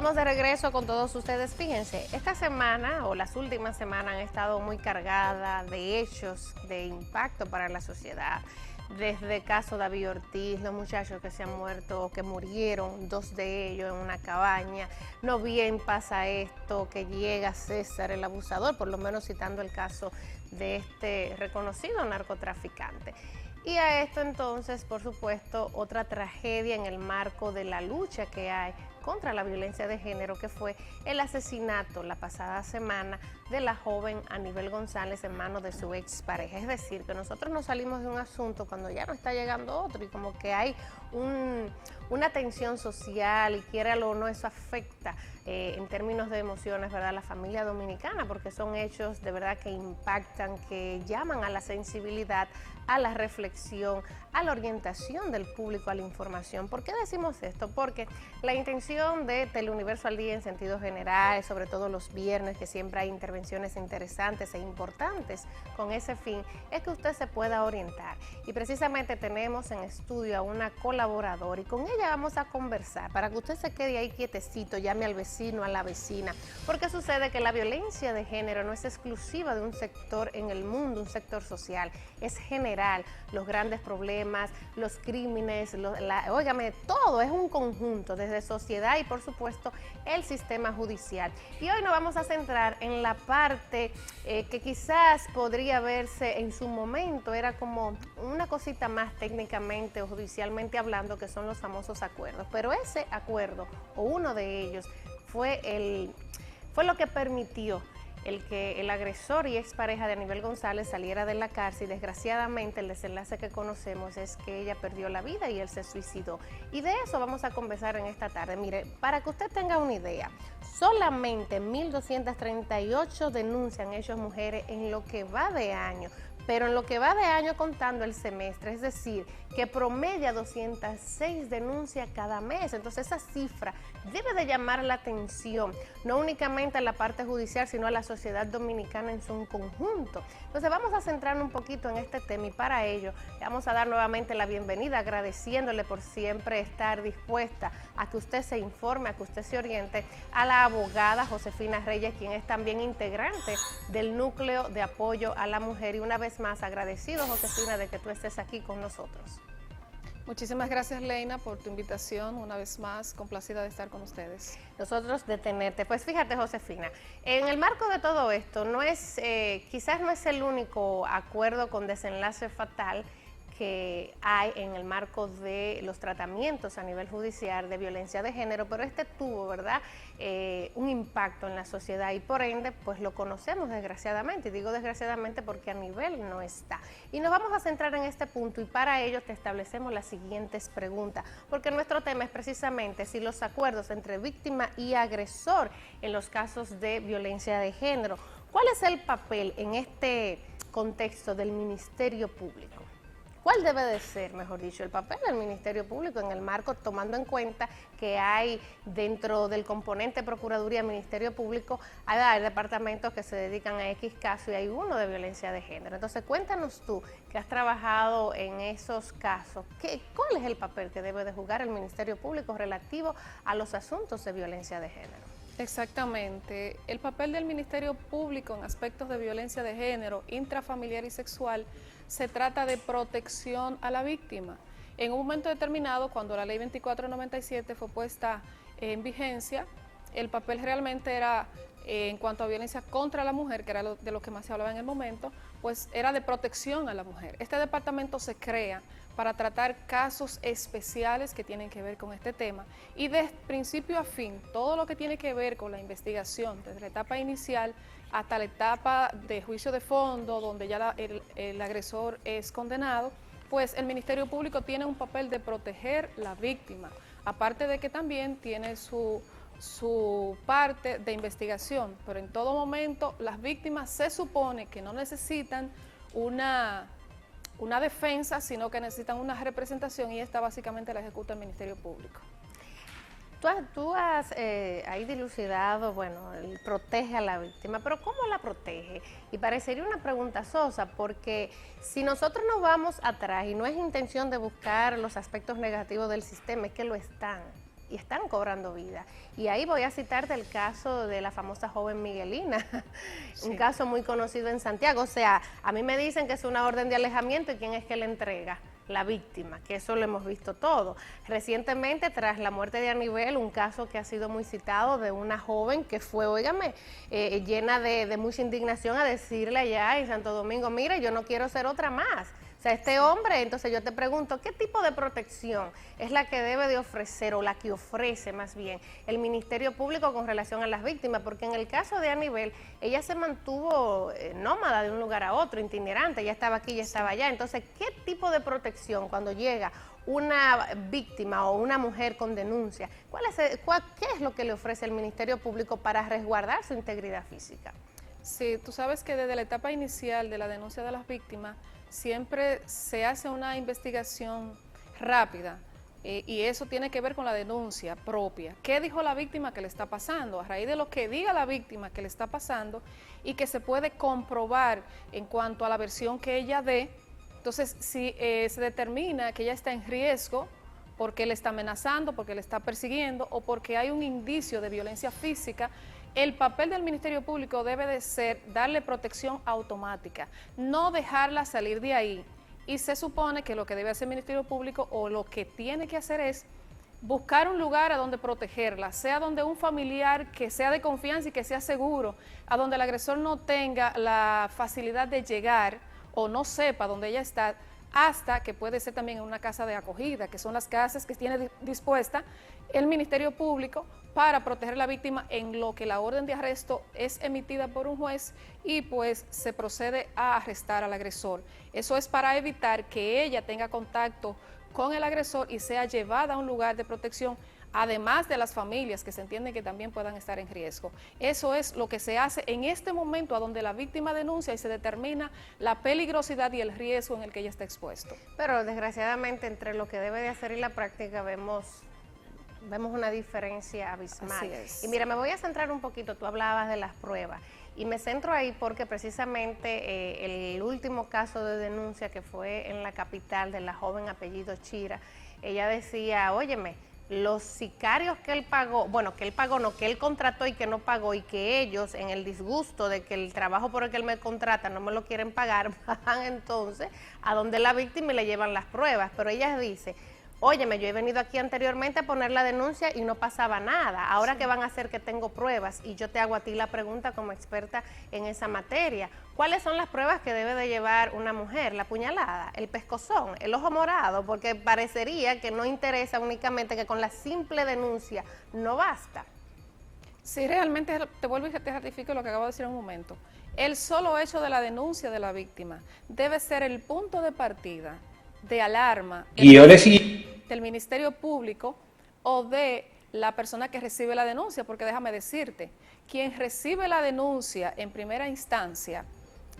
Estamos de regreso con todos ustedes. Fíjense, esta semana o las últimas semanas han estado muy cargadas de hechos de impacto para la sociedad. Desde el caso David Ortiz, los muchachos que se han muerto o que murieron, 2 de ellos en una cabaña. No bien pasa esto, que llega César el abusador, por lo menos citando el caso de este reconocido narcotraficante. Y a esto entonces, por supuesto, otra tragedia en el marco de la lucha que hay contra la violencia de género, que fue el asesinato la pasada semana de la joven Anibel González en manos de su expareja. Es decir, que nosotros nos salimos de un asunto cuando ya no está llegando otro y como que hay una tensión social y quiéralo o no, eso afecta en términos de emociones, ¿verdad?, a la familia dominicana, porque son hechos de verdad que impactan, que llaman a la sensibilidad, a la reflexión, a la orientación del público, a la información. ¿Por qué decimos esto? Porque la intención de Teleuniverso al Día en sentido general, sobre todo los viernes, que siempre hay intervenciones interesantes e importantes con ese fin, es que usted se pueda orientar. Y precisamente tenemos en estudio a una colaboradora y con ella vamos a conversar para que usted se quede ahí quietecito, llame al vecino, a la vecina, porque sucede que la violencia de género no es exclusiva de un sector en el mundo, un sector social, es general. Los grandes problemas, los crímenes, óigame, todo es un conjunto desde sociedad y por supuesto el sistema judicial. Y hoy nos vamos a centrar en la parte que quizás podría verse en su momento, era como una cosita más técnicamente o judicialmente hablando, que son los famosos acuerdos. Pero ese acuerdo, o uno de ellos, fue lo que permitió que el agresor y expareja de Anibel González saliera de la cárcel. Desgraciadamente el desenlace que conocemos es que ella perdió la vida y él se suicidó. Y de eso vamos a conversar en esta tarde. Mire, para que usted tenga una idea, solamente 1.238 denuncias han hecho mujeres en lo que va de año. Pero en lo que va de año contando el semestre, es decir, que promedia 206 denuncias cada mes. Entonces esa cifra debe de llamar la atención, no únicamente a la parte judicial, sino a la sociedad dominicana en su conjunto. Entonces vamos a centrarnos un poquito en este tema y para ello le vamos a dar nuevamente la bienvenida, agradeciéndole por siempre estar dispuesta a que usted se informe, a que usted se oriente, a la abogada Josefina Reyes, quien es también integrante del Núcleo de Apoyo a la Mujer. Y una vez más agradecido, Josefina, de que tú estés aquí con nosotros. Muchísimas gracias, Leina, por tu invitación. Una vez más, complacida de estar con ustedes. Nosotros de tenerte. Pues fíjate, Josefina, en el marco de todo esto, quizás no es el único acuerdo con desenlace fatal que hay en el marco de los tratamientos a nivel judicial de violencia de género, pero este tuvo, ¿verdad?, un impacto en la sociedad y por ende, pues lo conocemos desgraciadamente, y digo desgraciadamente porque Anibel no está. Y nos vamos a centrar en este punto y para ello te establecemos las siguientes preguntas, porque nuestro tema es precisamente si los acuerdos entre víctima y agresor en los casos de violencia de género, ¿cuál es el papel en este contexto del Ministerio Público? ¿Cuál debe de ser, mejor dicho, el papel del Ministerio Público en el marco, tomando en cuenta que hay dentro del componente Procuraduría Ministerio Público, hay departamentos que se dedican a X casos y hay uno de violencia de género? Entonces, cuéntanos tú, que has trabajado en esos casos, ¿cuál es el papel que debe de jugar el Ministerio Público relativo a los asuntos de violencia de género? Exactamente. El papel del Ministerio Público en aspectos de violencia de género, intrafamiliar y sexual, se trata de protección a la víctima. En un momento determinado, cuando la ley 2497 fue puesta en vigencia, el papel realmente era, en cuanto a violencia contra la mujer, que era de lo que más se hablaba en el momento, pues era de protección a la mujer. Este departamento se crea para tratar casos especiales que tienen que ver con este tema y de principio a fin, todo lo que tiene que ver con la investigación, desde la etapa inicial hasta la etapa de juicio de fondo, donde ya el agresor es condenado, pues el Ministerio Público tiene un papel de proteger la víctima, aparte de que también tiene su parte de investigación, pero en todo momento las víctimas se supone que no necesitan una defensa, sino que necesitan una representación y esta básicamente la ejecuta el Ministerio Público. Tú has ahí dilucidado, bueno, él protege a la víctima, pero ¿cómo la protege? Y parecería una pregunta sosa, porque si nosotros nos vamos atrás y no es intención de buscar los aspectos negativos del sistema, es que lo están. y están cobrando vida. Y ahí voy a citarte el caso de la famosa joven Miguelina, sí. Un caso muy conocido en Santiago. O sea, a mí me dicen que es una orden de alejamiento y ¿quién es que le entrega? La víctima, que eso lo hemos visto todo. Recientemente, tras la muerte de Anibel, un caso que ha sido muy citado de una joven que fue, óigame, llena de mucha indignación a decirle allá en Santo Domingo, mire, yo no quiero ser otra más. O sea, este hombre, entonces yo te pregunto, ¿qué tipo de protección es la que debe de ofrecer, o la que ofrece más bien, el Ministerio Público con relación a las víctimas? Porque en el caso de Anibel, ella se mantuvo nómada de un lugar a otro, itinerante, ya estaba aquí, ya estaba allá. Entonces, ¿qué tipo de protección cuando llega una víctima o una mujer con denuncia? ¿Qué es lo que le ofrece el Ministerio Público para resguardar su integridad física? Sí, tú sabes que desde la etapa inicial de la denuncia de las víctimas, siempre se hace una investigación rápida y eso tiene que ver con la denuncia propia. ¿Qué dijo la víctima que le está pasando? A raíz de lo que diga la víctima que le está pasando y que se puede comprobar en cuanto a la versión que ella dé, entonces si se determina que ella está en riesgo porque le está amenazando, porque le está persiguiendo o porque hay un indicio de violencia física, el papel del Ministerio Público debe de ser darle protección automática, no dejarla salir de ahí. Y se supone que lo que debe hacer el Ministerio Público, o lo que tiene que hacer, es buscar un lugar a donde protegerla, sea donde un familiar que sea de confianza y que sea seguro, a donde el agresor no tenga la facilidad de llegar o no sepa dónde ella está, hasta que puede ser también en una casa de acogida, que son las casas que tiene dispuesta el Ministerio Público para proteger a la víctima en lo que la orden de arresto es emitida por un juez y pues se procede a arrestar al agresor. Eso es para evitar que ella tenga contacto con el agresor y sea llevada a un lugar de protección, además de las familias que se entiende que también puedan estar en riesgo. Eso es lo que se hace en este momento, a donde la víctima denuncia y se determina la peligrosidad y el riesgo en el que ella está expuesto. Pero desgraciadamente entre lo que debe de hacer y la práctica vemos una diferencia abismal. Así es. Y mira, me voy a centrar un poquito, tú hablabas de las pruebas, y me centro ahí porque precisamente el último caso de denuncia que fue en la capital de la joven apellido Chira, ella decía, óyeme, los sicarios que él pagó, que él contrató y que no pagó, y que ellos, en el disgusto de que el trabajo por el que él me contrata no me lo quieren pagar, van entonces a donde la víctima y le llevan las pruebas. Pero ella dice, óyeme, yo he venido aquí anteriormente a poner la denuncia y no pasaba nada. Ahora, sí, que van a hacer que tengo pruebas, y yo te hago a ti la pregunta como experta en esa materia. ¿Cuáles son las pruebas que debe de llevar una mujer? La puñalada, el pescozón, el ojo morado, porque parecería que no interesa únicamente, que con la simple denuncia no basta. Sí, realmente te vuelvo y te ratifico lo que acabo de decir en un momento. El solo hecho de la denuncia de la víctima debe ser el punto de partida de alarma del Ministerio Público o de la persona que recibe la denuncia, porque déjame decirte, quien recibe la denuncia en primera instancia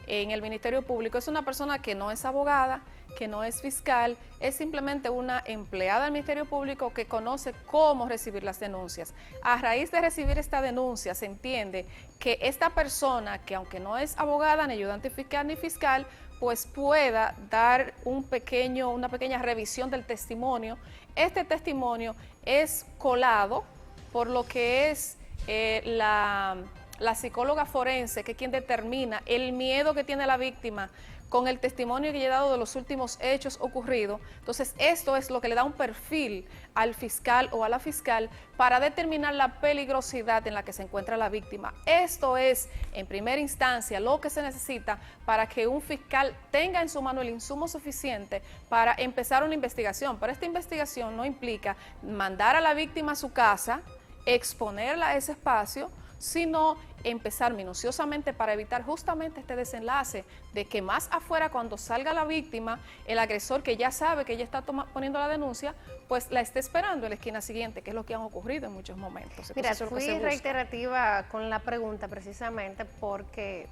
en el Ministerio Público es una persona que no es abogada, que no es fiscal, es simplemente una empleada del Ministerio Público que conoce cómo recibir las denuncias. A raíz de recibir esta denuncia se entiende que esta persona, que aunque no es abogada, ni ayudante fiscal ni fiscal, pues pueda dar una pequeña revisión del testimonio. Este testimonio es colado por lo que es la psicóloga forense, que es quien determina el miedo que tiene la víctima con el testimonio que he dado de los últimos hechos ocurridos. Entonces, esto es lo que le da un perfil al fiscal o a la fiscal para determinar la peligrosidad en la que se encuentra la víctima. Esto es, en primera instancia, lo que se necesita para que un fiscal tenga en su mano el insumo suficiente para empezar una investigación. Pero esta investigación no implica mandar a la víctima a su casa, exponerla a ese espacio, sino empezar minuciosamente para evitar justamente este desenlace de que más afuera, cuando salga la víctima, el agresor, que ya sabe que ella está poniendo la denuncia, pues la esté esperando en la esquina siguiente, que es lo que han ocurrido en muchos momentos. Mira, fui reiterativa con la pregunta precisamente porque,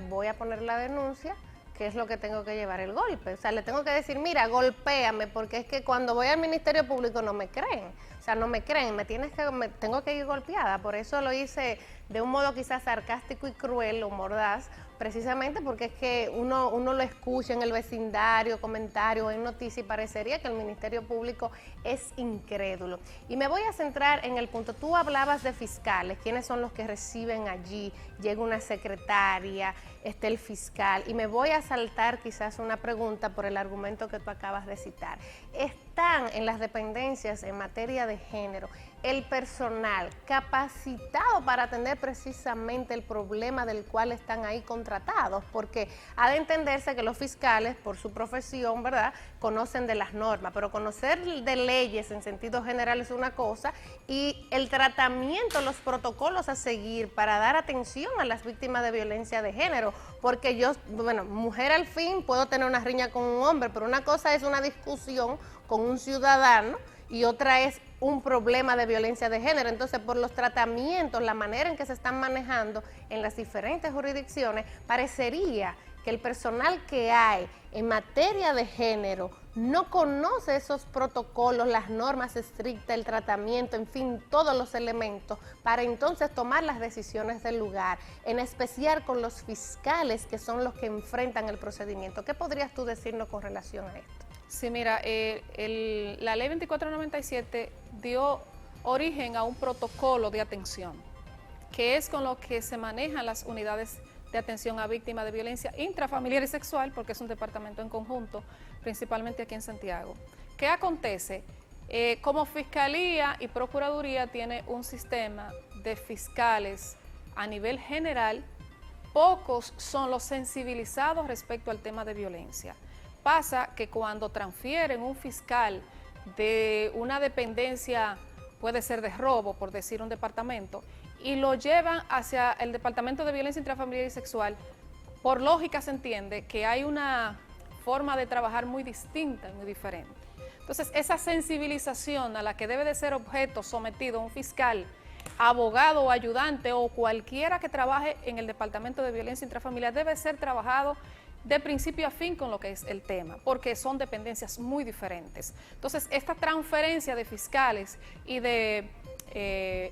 voy a poner la denuncia, ¿qué es lo que tengo que llevar? El golpe. O sea, le tengo que decir, mira, golpéame, porque es que cuando voy al Ministerio Público no me creen. O sea, no me creen, me tengo que ir golpeada. Por eso lo hice de un modo quizás sarcástico y cruel o mordaz, precisamente porque es que uno lo escucha en el vecindario, comentarios, en noticias, y parecería que el Ministerio Público es incrédulo. Y me voy a centrar en el punto. Tú hablabas de fiscales, quiénes son los que reciben allí, llega una secretaria, está el fiscal, y me voy a saltar quizás una pregunta por el argumento que tú acabas de citar. ¿Están en las dependencias en materia de género el personal capacitado para atender precisamente el problema del cual están ahí contratados? Porque ha de entenderse que los fiscales, por su profesión, ¿verdad?, conocen de las normas, pero conocer de leyes en sentido general es una cosa, y el tratamiento, los protocolos a seguir para dar atención a las víctimas de violencia de género, porque yo, bueno, mujer al fin, puedo tener una riña con un hombre, pero una cosa es una discusión con un ciudadano y otra es un problema de violencia de género. Entonces, por los tratamientos, la manera en que se están manejando en las diferentes jurisdicciones, parecería que el personal que hay en materia de género no conoce esos protocolos, las normas estrictas, el tratamiento, en fin, todos los elementos para entonces tomar las decisiones del lugar, en especial con los fiscales que son los que enfrentan el procedimiento. ¿Qué podrías tú decirnos con relación a esto? Sí, mira, la ley 2497 dio origen a un protocolo de atención, que es con lo que se manejan las unidades de atención a víctimas de violencia intrafamiliar y sexual, porque es un departamento en conjunto, principalmente aquí en Santiago. ¿Qué acontece? Como Fiscalía y Procuraduría tiene un sistema de fiscales a nivel general, pocos son los sensibilizados respecto al tema de violencia. Pasa que cuando transfieren un fiscal de una dependencia, puede ser de robo, por decir un departamento, y lo llevan hacia el departamento de violencia intrafamiliar y sexual, por lógica se entiende que hay una forma de trabajar muy distinta y muy diferente. Entonces, esa sensibilización a la que debe de ser objeto sometido un fiscal, abogado o ayudante o cualquiera que trabaje en el departamento de violencia intrafamiliar debe ser trabajado de principio a fin con lo que es el tema, porque son dependencias muy diferentes. Entonces, esta transferencia de fiscales y de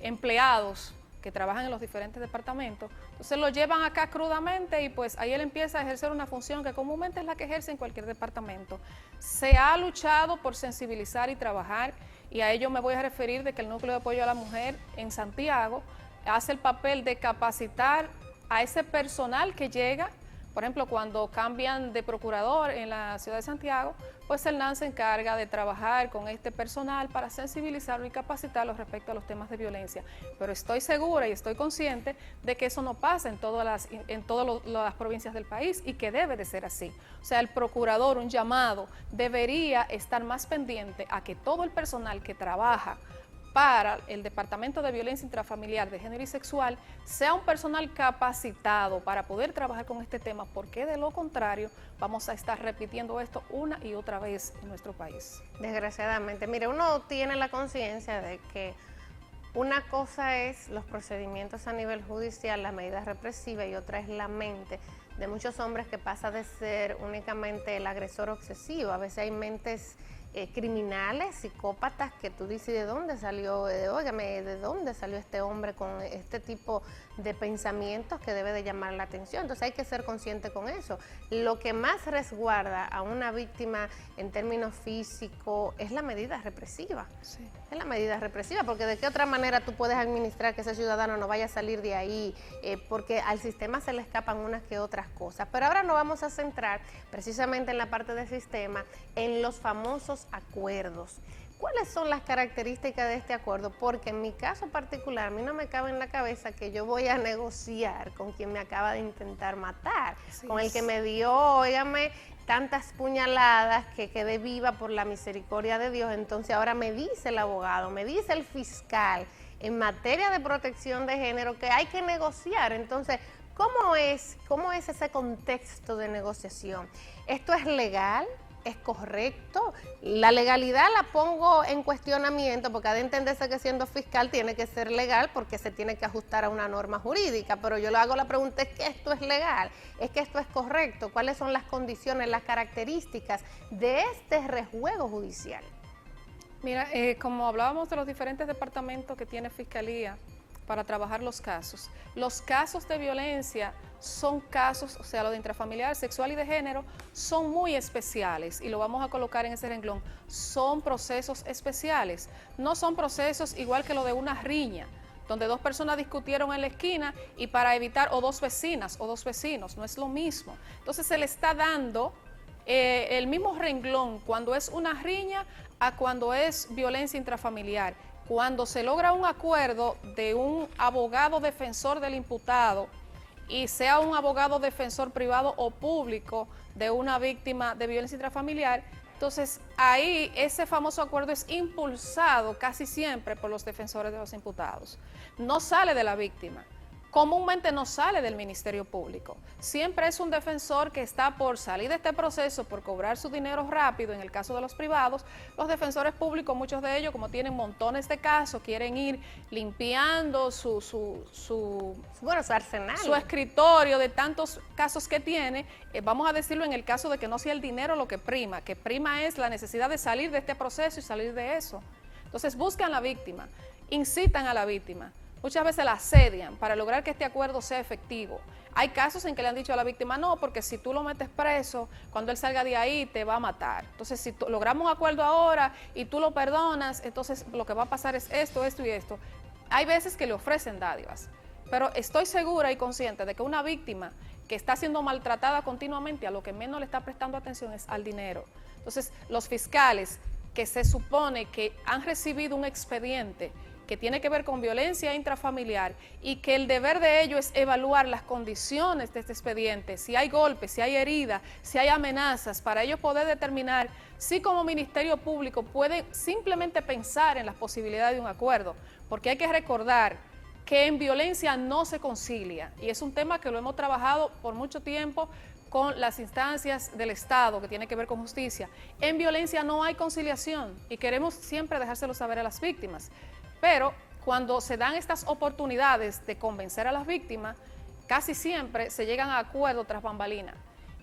empleados que trabajan en los diferentes departamentos, entonces lo llevan acá crudamente y pues ahí él empieza a ejercer una función que comúnmente es la que ejerce en cualquier departamento. Se ha luchado por sensibilizar y trabajar, y a ello me voy a referir de que el Núcleo de Apoyo a la Mujer en Santiago hace el papel de capacitar a ese personal que llega. Por ejemplo, cuando cambian de procurador en la ciudad de Santiago, pues el NAN se encarga de trabajar con este personal para sensibilizarlo y capacitarlo respecto a los temas de violencia. Pero estoy segura y estoy consciente de que eso no pasa en todas las provincias del país y que debe de ser así. O sea, el procurador, un llamado, debería estar más pendiente a que todo el personal que trabaja para el Departamento de Violencia Intrafamiliar de Género y Sexual sea un personal capacitado para poder trabajar con este tema, porque de lo contrario vamos a estar repitiendo esto una y otra vez en nuestro país. Desgraciadamente, mire, uno tiene la conciencia de que una cosa es los procedimientos a nivel judicial, las medidas represivas, y otra es la mente de muchos hombres que pasa de ser únicamente el agresor obsesivo. A veces hay mentes criminales, psicópatas, que tú dices, ¿de dónde salió? Óigame, ¿de dónde salió este hombre con este tipo de pensamientos que debe de llamar la atención? Entonces hay que ser consciente con eso. Lo que más resguarda a una víctima en términos físicos es la medida represiva. Sí. Es la medida represiva, porque de qué otra manera tú puedes administrar que ese ciudadano no vaya a salir de ahí, porque al sistema se le escapan unas que otras cosas. Pero ahora nos vamos a centrar precisamente en la parte del sistema, en los famosos acuerdos. ¿Cuáles son las características de este acuerdo? Porque en mi caso particular, a mí no me cabe en la cabeza que yo voy a negociar con quien me acaba de intentar matar, sí, con el que me dio, óigame, tantas puñaladas que quedé viva por la misericordia de Dios. Entonces ahora me dice el abogado, me dice el fiscal en materia de protección de género que hay que negociar. Entonces, ¿cómo es ese contexto de negociación? ¿Esto es legal? ¿Es correcto? La legalidad la pongo en cuestionamiento, porque ha de entenderse que siendo fiscal tiene que ser legal porque se tiene que ajustar a una norma jurídica, pero yo le hago la pregunta, ¿es que esto es legal? ¿Es que esto es correcto? ¿Cuáles son las condiciones, las características de este rejuego judicial? Mira, como hablábamos de los diferentes departamentos que tiene Fiscalía para trabajar los casos de violencia son casos, o sea, lo de intrafamiliar, sexual y de género, son muy especiales y lo vamos a colocar en ese renglón. Son procesos especiales, no son procesos igual que lo de una riña, donde dos personas discutieron en la esquina y para evitar, o dos vecinas o dos vecinos, no es lo mismo. Entonces se le está dando el mismo renglón cuando es una riña a cuando es violencia intrafamiliar. Cuando se logra un acuerdo de un abogado defensor del imputado y sea un abogado defensor privado o público de una víctima de violencia intrafamiliar, entonces ahí ese famoso acuerdo es impulsado casi siempre por los defensores de los imputados. No sale de la víctima. Comúnmente no sale del Ministerio Público. Siempre es un defensor que está por salir de este proceso, por cobrar su dinero rápido, en el caso de los privados. Los defensores públicos, muchos de ellos, como tienen montones de casos, quieren ir limpiando su arsenal, su escritorio de tantos casos que tiene. Vamos a decirlo en el caso de que no sea el dinero lo que prima es la necesidad de salir de este proceso y salir de eso. Entonces buscan a la víctima, incitan a la víctima. Muchas veces la asedian para lograr que este acuerdo sea efectivo. Hay casos en que le han dicho a la víctima, no, porque si tú lo metes preso, cuando él salga de ahí te va a matar. Entonces, si logramos un acuerdo ahora y tú lo perdonas, entonces lo que va a pasar es esto, esto y esto. Hay veces que le ofrecen dádivas, pero estoy segura y consciente de que una víctima que está siendo maltratada continuamente, a lo que menos le está prestando atención es al dinero. Entonces, los fiscales que se supone que han recibido un expediente que tiene que ver con violencia intrafamiliar y que el deber de ellos es evaluar las condiciones de este expediente, si hay golpes, si hay heridas, si hay amenazas, para ellos poder determinar si como Ministerio Público pueden simplemente pensar en las posibilidades de un acuerdo, porque hay que recordar que en violencia no se concilia, y es un tema que lo hemos trabajado por mucho tiempo con las instancias del Estado, que tiene que ver con justicia. En violencia no hay conciliación y queremos siempre dejárselo saber a las víctimas. Pero cuando se dan estas oportunidades de convencer a las víctimas, casi siempre se llegan a acuerdos tras bambalina.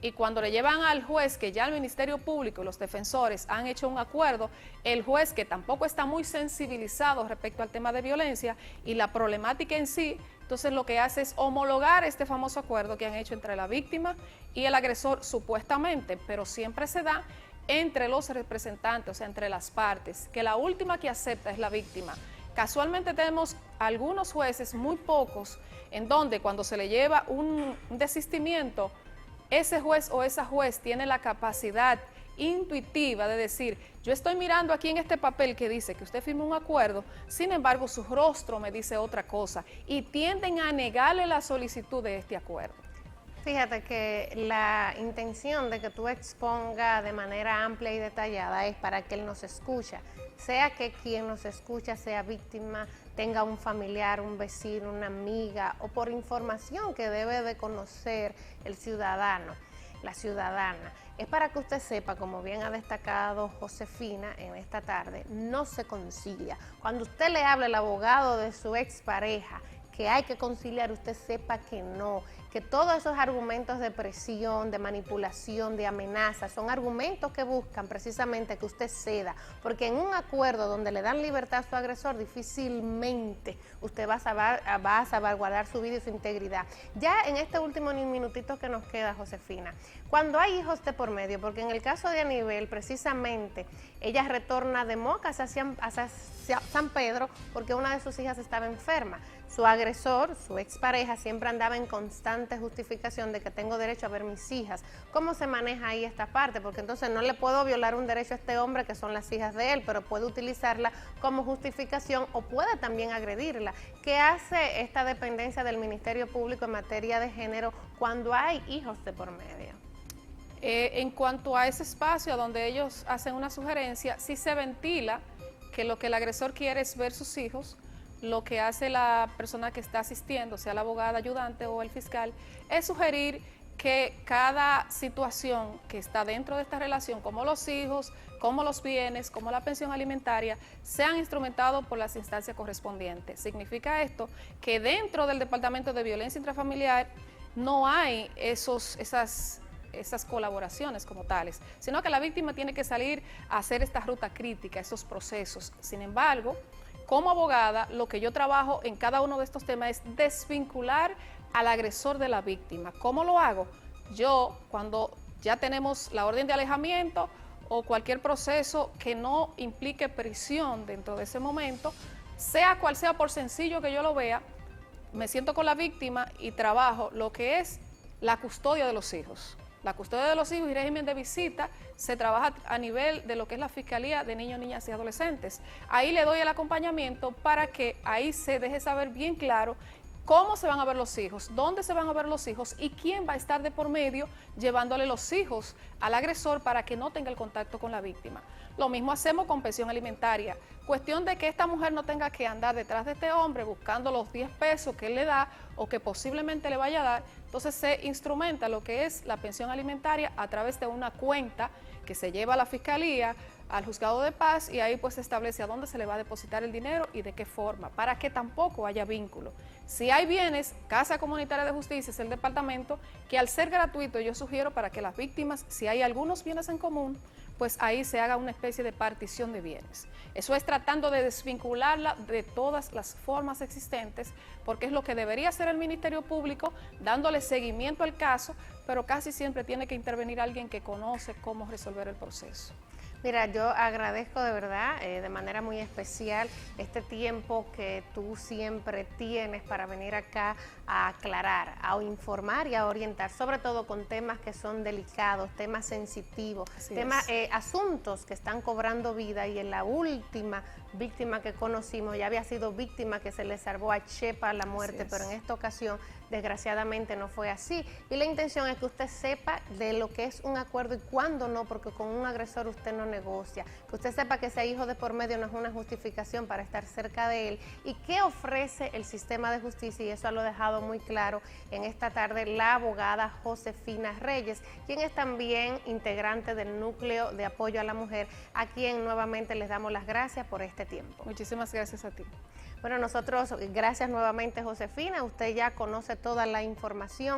Y cuando le llevan al juez, que ya el Ministerio Público y los defensores han hecho un acuerdo, el juez, que tampoco está muy sensibilizado respecto al tema de violencia y la problemática en sí, entonces lo que hace es homologar este famoso acuerdo que han hecho entre la víctima y el agresor supuestamente, pero siempre se da entre los representantes, o sea, entre las partes, que la última que acepta es la víctima. Casualmente tenemos algunos jueces, muy pocos, en donde cuando se le lleva un desistimiento, ese juez o esa juez tiene la capacidad intuitiva de decir, yo estoy mirando aquí en este papel que dice que usted firmó un acuerdo, sin embargo su rostro me dice otra cosa, y tienden a negarle la solicitud de este acuerdo. Fíjate que la intención de que tú expongas de manera amplia y detallada es para que él nos escuche, sea que quien nos escucha sea víctima, tenga un familiar, un vecino, una amiga, o por información que debe de conocer el ciudadano, la ciudadana. Es para que usted sepa, como bien ha destacado Josefina en esta tarde, no se concilia. Cuando usted le hable al abogado de su expareja que hay que conciliar, usted sepa que no, que todos esos argumentos de presión, de manipulación, de amenaza, son argumentos que buscan precisamente que usted ceda, porque en un acuerdo donde le dan libertad a su agresor, difícilmente usted va a salvaguardar su vida y su integridad. Ya en este último minutito que nos queda, Josefina, cuando hay hijos de por medio, porque en el caso de Anibel, precisamente, ella retorna de Moca hacia San Pedro porque una de sus hijas estaba enferma. Su agresor, su expareja, siempre andaba en constante justificación de que tengo derecho a ver mis hijas. ¿Cómo se maneja ahí esta parte? Porque entonces no le puedo violar un derecho a este hombre que son las hijas de él, pero puede utilizarla como justificación o puede también agredirla. ¿Qué hace esta dependencia del Ministerio Público en materia de género cuando hay hijos de por medio? En cuanto a ese espacio donde ellos hacen una sugerencia, sí se ventila que lo que el agresor quiere es ver sus hijos. Lo que hace la persona que está asistiendo, sea la abogada ayudante o el fiscal, es sugerir que cada situación que está dentro de esta relación, como los hijos, como los bienes, como la pensión alimentaria, sean instrumentados por las instancias correspondientes. Significa esto que dentro del Departamento de Violencia Intrafamiliar no hay esas colaboraciones como tales, sino que la víctima tiene que salir a hacer esta ruta crítica, esos procesos. Sin embargo, como abogada, lo que yo trabajo en cada uno de estos temas es desvincular al agresor de la víctima. ¿Cómo lo hago? Yo, cuando ya tenemos la orden de alejamiento o cualquier proceso que no implique prisión dentro de ese momento, sea cual sea, por sencillo que yo lo vea, me siento con la víctima y trabajo lo que es la custodia de los hijos. La custodia de los hijos y régimen de visita se trabaja a nivel de lo que es la Fiscalía de Niños, Niñas y Adolescentes. Ahí le doy el acompañamiento para que ahí se deje saber bien claro cómo se van a ver los hijos, dónde se van a ver los hijos y quién va a estar de por medio llevándole los hijos al agresor para que no tenga el contacto con la víctima. Lo mismo hacemos con pensión alimentaria. Cuestión de que esta mujer no tenga que andar detrás de este hombre buscando los 10 pesos que él le da o que posiblemente le vaya a dar. Entonces se instrumenta lo que es la pensión alimentaria a través de una cuenta que se lleva a la Fiscalía, al Juzgado de Paz, y ahí pues se establece a dónde se le va a depositar el dinero y de qué forma, para que tampoco haya vínculo. Si hay bienes, Casa Comunitaria de Justicia es el departamento que, al ser gratuito, yo sugiero para que las víctimas, si hay algunos bienes en común, pues ahí se haga una especie de partición de bienes. Eso es tratando de desvincularla de todas las formas existentes, porque es lo que debería hacer el Ministerio Público, dándole seguimiento al caso, pero casi siempre tiene que intervenir alguien que conoce cómo resolver el proceso. Mira, yo agradezco de verdad, de manera muy especial, este tiempo que tú siempre tienes para venir acá a aclarar, a informar y a orientar, sobre todo con temas que son delicados, temas sensitivos, asuntos que están cobrando vida. Y en la última víctima que conocimos ya había sido víctima que se le salvó a Chepa la muerte, pero en esta ocasión desgraciadamente no fue así. Y la intención es que usted sepa de lo que es un acuerdo y cuándo no, porque con un agresor usted no negocia. Que usted sepa que ese hijo de por medio no es una justificación para estar cerca de él. Y qué ofrece el sistema de justicia, y eso lo ha dejado muy claro en esta tarde la abogada Josefina Reyes, quien es también integrante del Núcleo de Apoyo a la Mujer, a quien nuevamente les damos las gracias por este tiempo. Muchísimas gracias a ti. Bueno, nosotros, gracias nuevamente, Josefina. Usted ya conoce toda la información.